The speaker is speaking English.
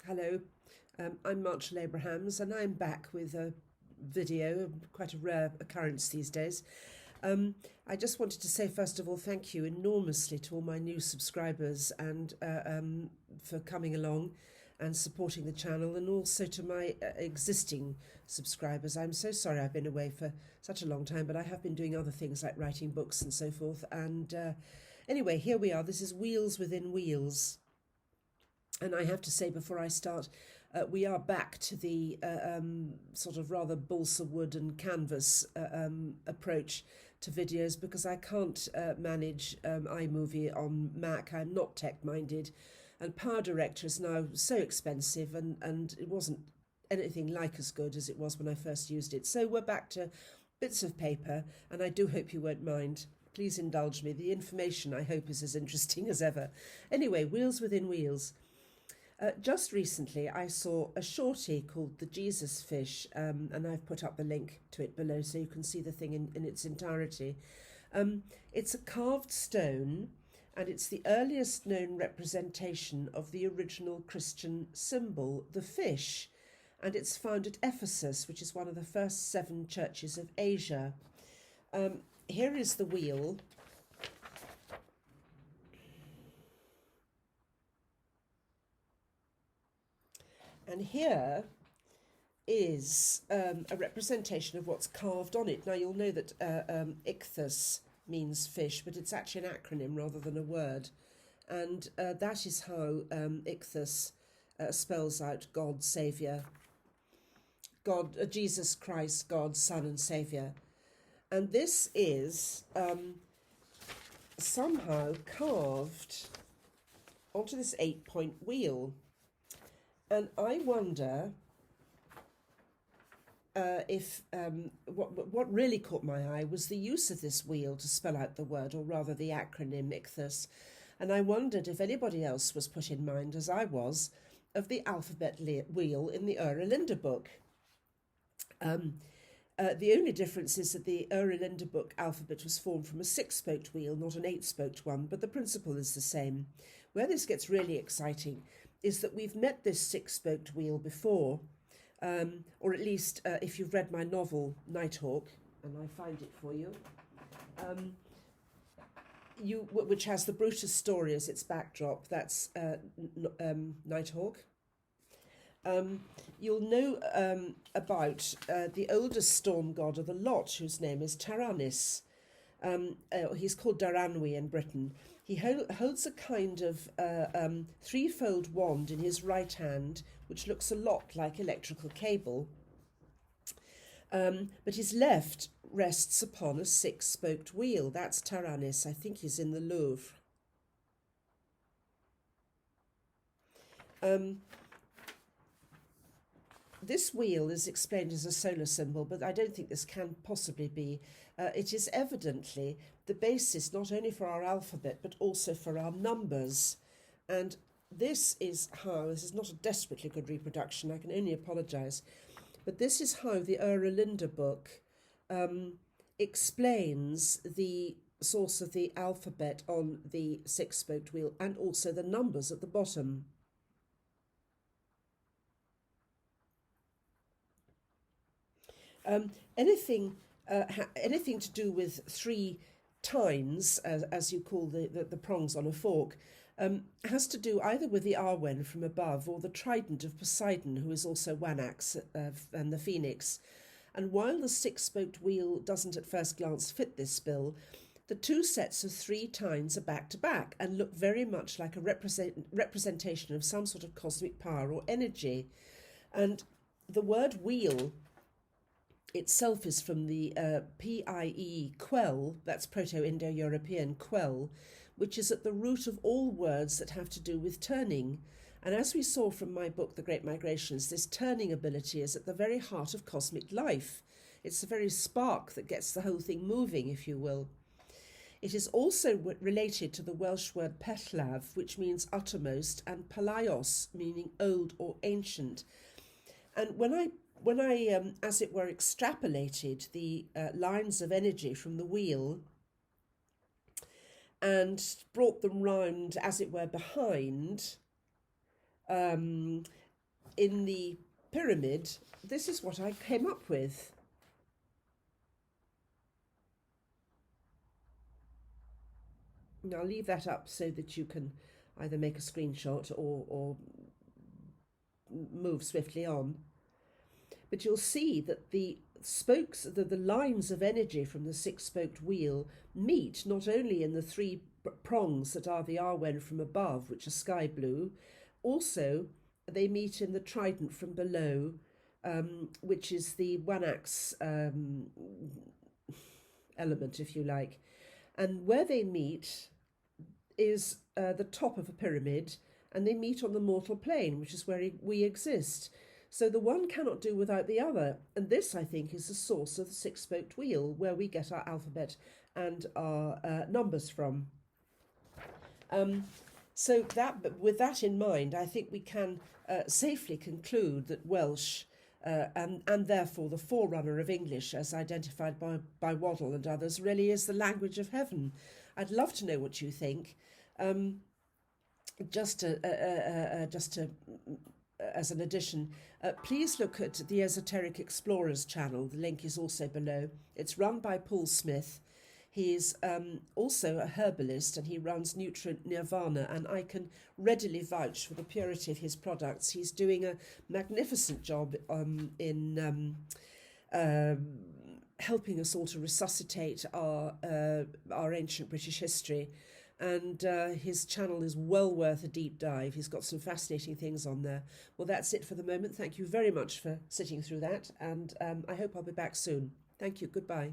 Hello, I'm Marshall Abrahams, and I'm back with a video, quite a rare occurrence these days. I just wanted to say, first of all, thank you enormously to all my new subscribers and for coming along and supporting the channel, and also to my existing subscribers. I'm so sorry I've been away for such a long time, but I have been doing other things like writing books and so forth. And anyway, here we are. This is Wheels Within Wheels. And I have to say, before I start, we are back to the sort of rather balsa wood and canvas approach to videos, because I can't manage iMovie on Mac. I'm not tech-minded, and Power Director is now so expensive, and it wasn't anything like as good as it was when I first used it. So we're back to bits of paper, and I do hope you won't mind. Please indulge me. The information, I hope, is as interesting as ever. Anyway, Wheels Within Wheels. Just recently, I saw a shorty called the Jesus Fish, and I've put up the link to it below so you can see the thing in its entirety. It's a carved stone, and it's the earliest known representation of the original Christian symbol, the fish, and it's found at Ephesus, which is one of the first 7 churches of Asia. Here is the wheel. And here is a representation of what's carved on it. Now, you'll know that ichthus means fish, but it's actually an acronym rather than a word. And that is how ichthus spells out God, Saviour, God, Jesus Christ, God, Son and Saviour. And this is somehow carved onto this 8-point wheel. And I wonder if what really caught my eye was the use of this wheel to spell out the word, or rather the acronym ichthus. And I wondered if anybody else was put in mind, as I was, of the alphabet wheel in the Oera Linda Boek. The only difference is that the Oera Linda Boek alphabet was formed from a 6-spoked wheel, not an 8-spoked one, but the principle is the same. Where this gets really exciting is that we've met this 6-spoked wheel before, or at least if you've read my novel Nighthawk, and I find it for you, which has the Brutus story as its backdrop. That's Nighthawk. You'll know about the oldest storm god of the lot, whose name is Tyrannis. He's called Tyrannis in Britain. He holds a kind of threefold wand in his right hand, which looks a lot like electrical cable. But his left rests upon a 6-spoked wheel. That's Tyrannis. I think he's in the Louvre. This wheel is explained as a solar symbol, but I don't think this can possibly be. It is evidently the basis not only for our alphabet, but also for our numbers. And this is not a desperately good reproduction, I can only apologise, but this is how the Oera Linda Boek explains the source of the alphabet on the 6-spoked wheel, and also the numbers at the bottom. Anything to do with 3 tines, as you call the prongs on a fork, has to do either with the Awen from above, or the Trident of Poseidon, who is also Wanax and the Phoenix. And while the 6-spoked wheel doesn't at first glance fit this bill, the 2 sets of 3 tines are back to back and look very much like a representation of some sort of cosmic power or energy. And the word wheel itself is from the PIE quell, that's Proto-Indo-European quell, which is at the root of all words that have to do with turning. And as we saw from my book, The Great Migrations, this turning ability is at the very heart of cosmic life. It's the very spark that gets the whole thing moving, if you will. It is also related to the Welsh word pellav, which means uttermost, and palaios, meaning old or ancient. And when I, as it were, extrapolated the lines of energy from the wheel and brought them round, as it were, behind, in the pyramid, this is what I came up with. Now I'll leave that up so that you can either make a screenshot or move swiftly on. But you'll see that the spokes, the lines of energy from the six-spoked wheel meet not only in the three prongs that are the Awen from above, which are sky blue, also they meet in the Trident from below, which is the one-axe element, if you like. And where they meet is the top of a pyramid, and they meet on the mortal plane, which is where we exist. So the one cannot do without the other, and this, I think, is the source of the six-spoked wheel, where we get our alphabet and our numbers from. So that, with that in mind, I think we can safely conclude that Welsh, and therefore the forerunner of English, as identified by Waddell and others, really is the language of heaven. I'd love to know what you think. Just to as an addition, please look at the Esoteric Explorers channel. The link is also below. It's run by Paul Smith. He's also a herbalist, and he runs Nutrient Nirvana, and I can readily vouch for the purity of his products. He's doing a magnificent job in helping us all to resuscitate our ancient British history. And his channel is well worth a deep dive. He's got some fascinating things on there. Well, that's it for the moment. Thank you very much for sitting through that, and I hope I'll be back soon. Thank you. Goodbye.